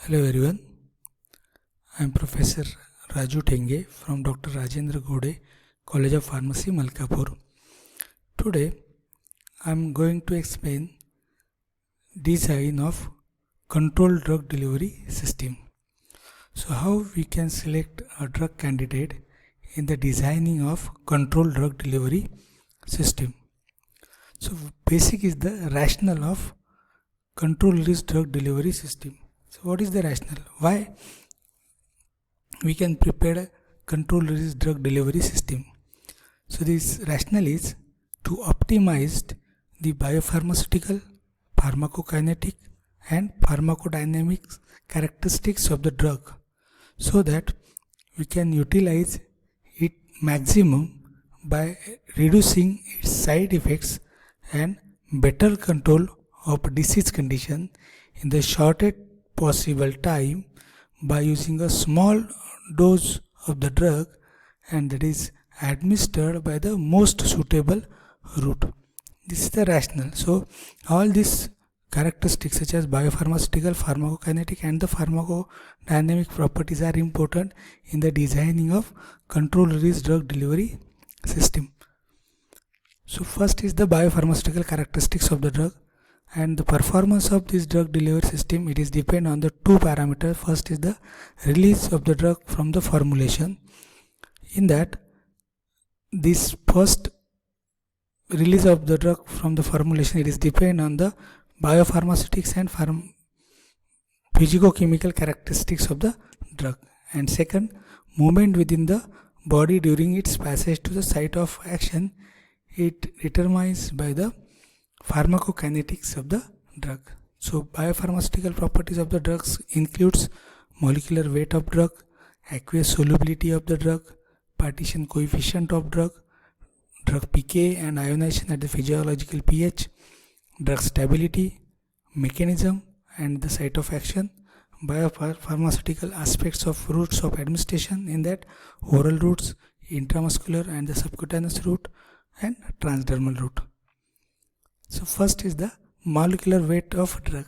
Hello everyone, I am Professor Raju Tenge from Dr. Rajendra Gode, College of Pharmacy, Malkapur. Today I am going to explain design of controlled drug delivery system. So how we can select a drug candidate in the designing of controlled drug delivery system. So basic is the rationale of controlled release drug delivery system. So what is the rationale? Why we can prepare a controlled release drug delivery system? So this rationale is to optimize the biopharmaceutical, pharmacokinetic and pharmacodynamic characteristics of the drug so that we can utilize it maximum by reducing its side effects and better control of disease condition in the shortest possible time by using a small dose of the drug, and that is administered by the most suitable route. This is the rationale. So all these characteristics such as biopharmaceutical, pharmacokinetic and the pharmacodynamic properties are important in the designing of controlled release drug delivery system. So first is the biopharmaceutical characteristics of the drug, and the performance of this drug delivery system, it is depend on the two parameters. First is the release of the drug from the formulation. In that, this first release of the drug from the formulation, it is depend on the biopharmaceutics and physicochemical characteristics of the drug. And second, movement within the body during its passage to the site of action, it determines by the pharmacokinetics of the drug. So biopharmaceutical properties of the drugs includes molecular weight of drug, aqueous solubility of the drug, partition coefficient of drug pK and ionization at the physiological pH, drug stability, mechanism and the site of action, biopharmaceutical aspects of routes of administration, in that oral routes, intramuscular and the subcutaneous route and transdermal route. So first is the molecular weight of drug.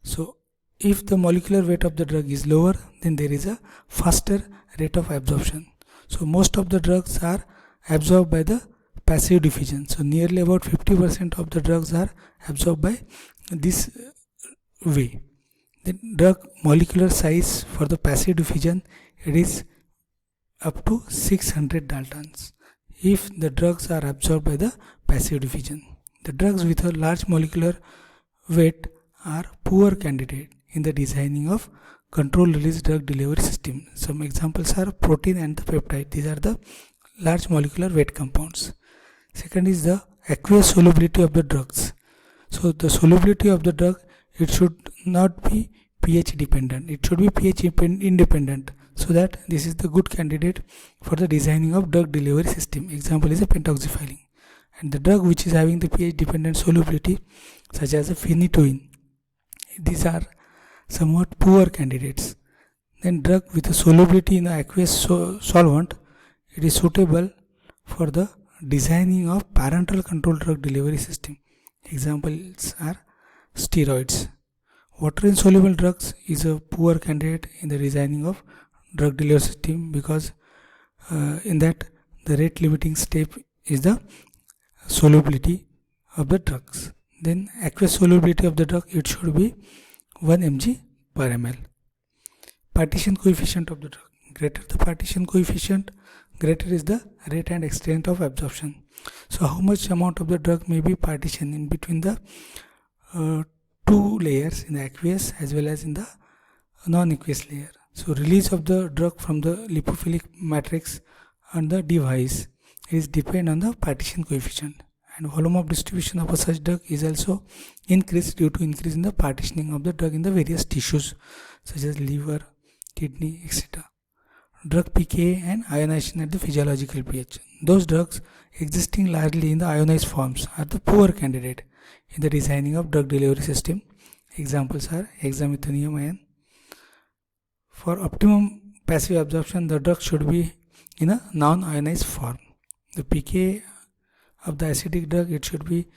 So if the molecular weight of the drug is lower, then there is a faster rate of absorption. So most of the drugs are absorbed by the passive diffusion. So nearly about 50% of the drugs are absorbed by this way. The drug molecular size for the passive diffusion, it is up to 600 Daltons if the drugs are absorbed by the passive diffusion. The drugs with a large molecular weight are poor candidate in the designing of controlled release drug delivery system. Some examples are protein and the peptide. These are the large molecular weight compounds. Second is the aqueous solubility of the drugs. So the solubility of the drug, it should not be pH dependent. It should be pH independent, so that this is the good candidate for the designing of drug delivery system. Example is a pentoxifylline. And the drug which is having the pH dependent solubility such as a phenytoin, these are somewhat poor candidates. Then drug with a solubility in the aqueous solvent, it is suitable for the designing of parenteral controlled drug delivery system. Examples are steroids. Water insoluble drugs is a poor candidate in the designing of drug delivery system, because in that the rate limiting step is the solubility of the drugs. Then aqueous solubility of the drug, it should be 1 mg per ml. Partition coefficient of the drug, greater the partition coefficient, greater is the rate and extent of absorption. So how much amount of the drug may be partitioned in between the two layers, in the aqueous as well as in the non-aqueous layer. So release of the drug from the lipophilic matrix and the device is depend on the partition coefficient, and volume of distribution of a such drug is also increased due to increase in the partitioning of the drug in the various tissues such as liver, kidney, etc. Drug pK and ionization at the physiological pH. Those drugs existing largely in the ionized forms are the poor candidate in the designing of drug delivery system. Examples are hexamethonium ion. For optimum passive absorption, the drug should be in a non-ionized form. The pK of the acidic drug, it should be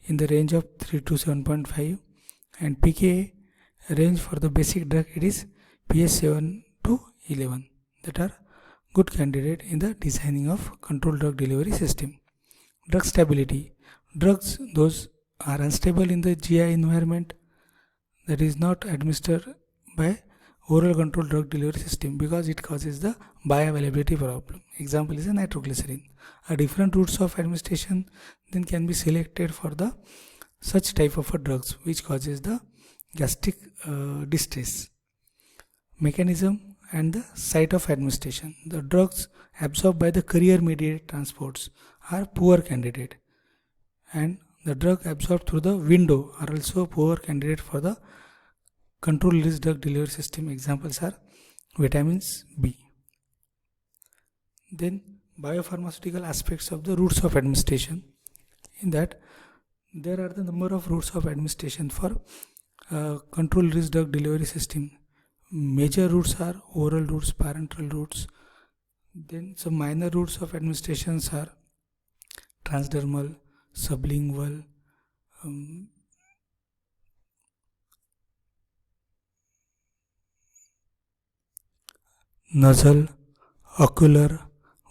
in the range of 3 to 7.5, and pK range for the basic drug, it is pH 7 to 11 that are good candidate in the designing of controlled drug delivery system. Drug stability. Drugs, those are unstable in the GI environment, that is not administered by oral controlled drug delivery system because it causes the bioavailability problem. Example is a nitroglycerin. A different routes of administration then can be selected for the such type of a drugs which causes the gastric distress. Mechanism and the site of administration. The drugs absorbed by the carrier mediated transports are poor candidate, and the drug absorbed through the window are also poor candidate for the controlled release drug delivery system. Examples are vitamins B. Then biopharmaceutical aspects of the routes of administration. In that, there are the number of routes of administration for controlled release drug delivery system. Major routes are oral routes, parenteral routes. Then some minor routes of administrations are transdermal, sublingual, nasal, ocular,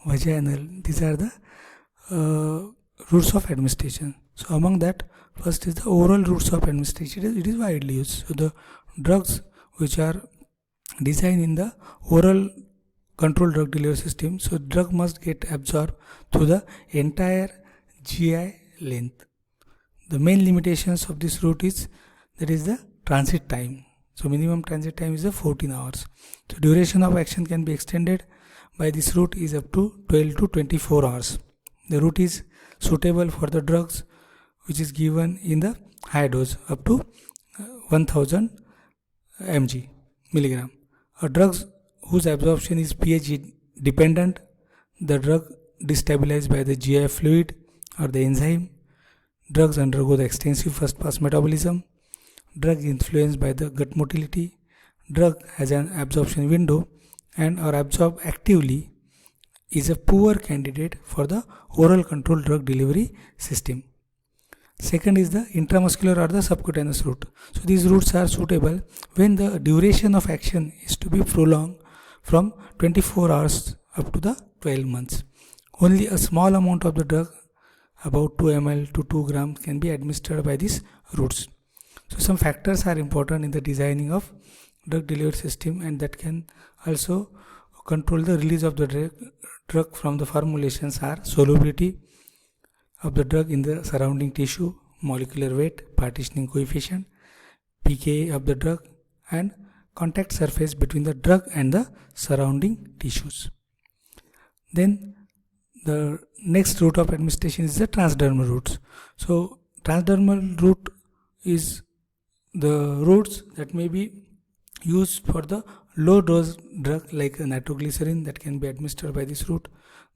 vaginal. These are the routes of administration. So among that, first is the oral routes of administration. It is widely used. So the drugs which are designed in the oral controlled drug delivery system, so drug must get absorbed through the entire GI length. The main limitations of this route is that is the transit time. So minimum transit time is 14 hours. So duration of action can be extended by this route is up to 12 to 24 hours. The route is suitable for the drugs which is given in the high dose up to 1000 mg milligram. Drugs whose absorption is pH dependent, the drug destabilized by the GI fluid or the enzyme. Drugs undergo the extensive first pass metabolism. Drug influenced by the gut motility. Drug has an absorption window and or absorbed actively, is a poor candidate for the oral controlled drug delivery system. Second is the intramuscular or the subcutaneous route. So these routes are suitable when the duration of action is to be prolonged from 24 hours up to the 12 months. Only a small amount of the drug, about 2 ml to 2 grams, can be administered by these routes. So some factors are important in the designing of drug delivery system, and that can also control the release of the drug from the formulations are solubility of the drug in the surrounding tissue, molecular weight, partitioning coefficient, pKa of the drug, and contact surface between the drug and the surrounding tissues. Then the next route of administration is the transdermal routes. So transdermal route is the routes that may be used for the low dose drug like nitroglycerin that can be administered by this route.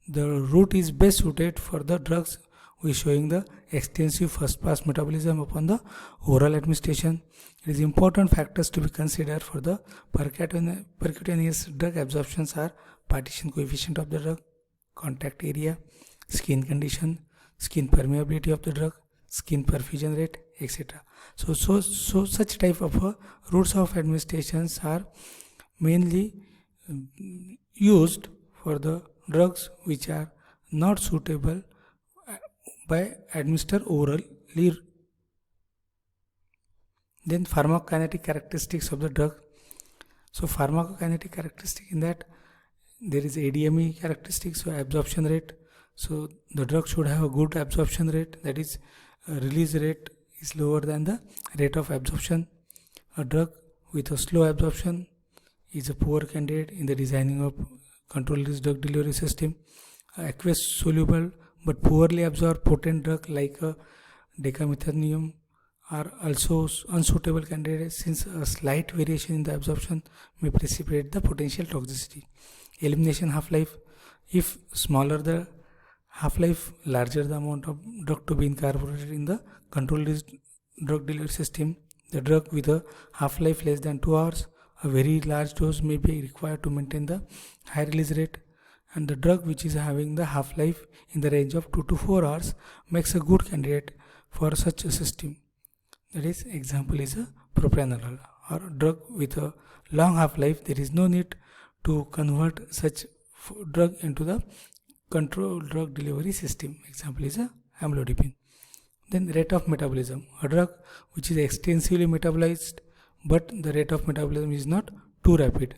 The route is best suited for the drugs which showing the extensive first pass metabolism upon the oral administration. It is important factors to be considered for the percutaneous drug absorptions are partition coefficient of the drug, contact area, skin condition, skin permeability of the drug, skin perfusion rate, etc. So such type of routes of administrations are mainly used for the drugs which are not suitable by administer orally. Then pharmacokinetic characteristics of the drug. So pharmacokinetic characteristic, in that there is ADME characteristics, so absorption rate. So the drug should have a good absorption rate, that is release rate is lower than the rate of absorption. A drug with a slow absorption is a poor candidate in the designing of controlled release drug delivery system. Aqueous soluble but poorly absorbed potent drug like decamethasone are also unsuitable candidates, since a slight variation in the absorption may precipitate the potential toxicity. Elimination half-life. If smaller the half-life, larger the amount of drug to be incorporated in the controlled release drug delivery system. The drug with a half-life less than 2 hours, a very large dose may be required to maintain the high release rate, and the drug which is having the half-life in the range of 2 to 4 hours makes a good candidate for such a system. That is, example is a propranolol or drug with a long half-life, there is no need to convert such drug into the controlled drug delivery system. Example is a amlodipine. Then rate of metabolism. A drug which is extensively metabolized, but the rate of metabolism is not too rapid.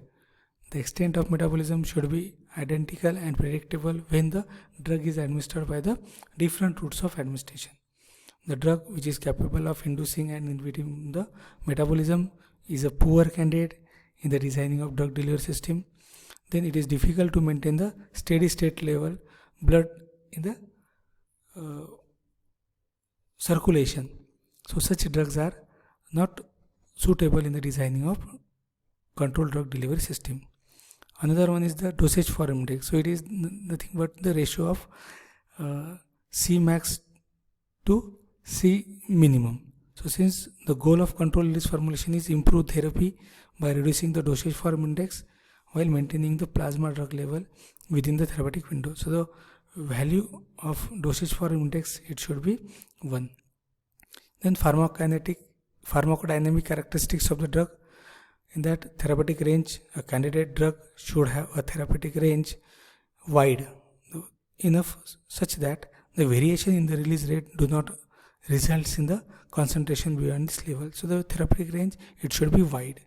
The extent of metabolism should be identical and predictable when the drug is administered by the different routes of administration. The drug which is capable of inducing and inhibiting the metabolism is a poor candidate in the designing of drug delivery system. Then it is difficult to maintain the steady state level blood in the circulation. So such drugs are not suitable in the designing of controlled drug delivery system. Another one is the dosage form index. So it is nothing but the ratio of C max to C minimum. So since the goal of controlled release formulation is improved therapy by reducing the dosage form index while maintaining the plasma drug level within the therapeutic window. So the value of dosage form index, it should be 1. Then pharmacodynamic characteristics of the drug. In that therapeutic range, a candidate drug should have a therapeutic range wide enough such that the variation in the release rate do not result in the concentration beyond this level. So the therapeutic range, it should be wide.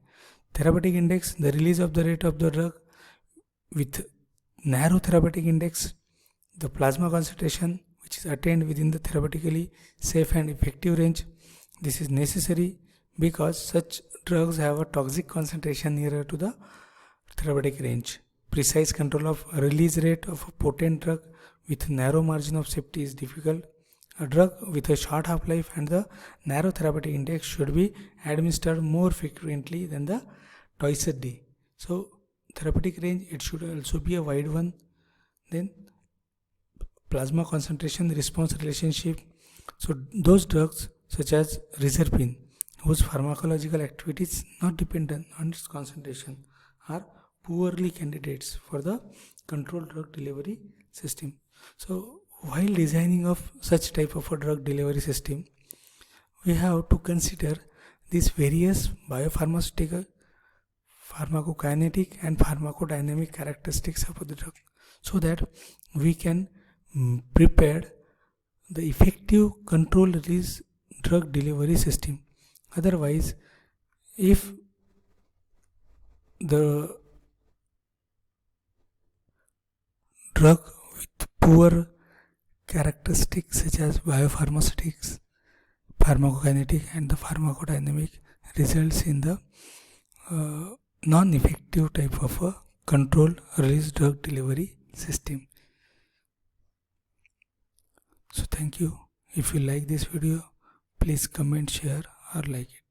Therapeutic index, the release of the rate of the drug with narrow therapeutic index, the plasma concentration which is attained within the therapeutically safe and effective range. This is necessary because such drugs have a toxic concentration nearer to the therapeutic range. Precise control of release rate of a potent drug with narrow margin of safety is difficult. A drug with a short half-life and the narrow therapeutic index should be administered more frequently than the twice a day. So therapeutic range, it should also be a wide one. Then plasma concentration response relationship. So those drugs such as reserpine, whose pharmacological activity is not dependent on its concentration, are poorly candidates for the controlled drug delivery system. So while designing of such type of a drug delivery system, we have to consider these various biopharmaceutical, pharmacokinetic and pharmacodynamic characteristics of the drug, so that we can prepare the effective controlled release drug delivery system. Otherwise, if the drug with poor characteristics such as biopharmaceutics, pharmacokinetic and the pharmacodynamic results in the non-effective type of a controlled release drug delivery system. So thank you. If you like this video, please comment, share or like it.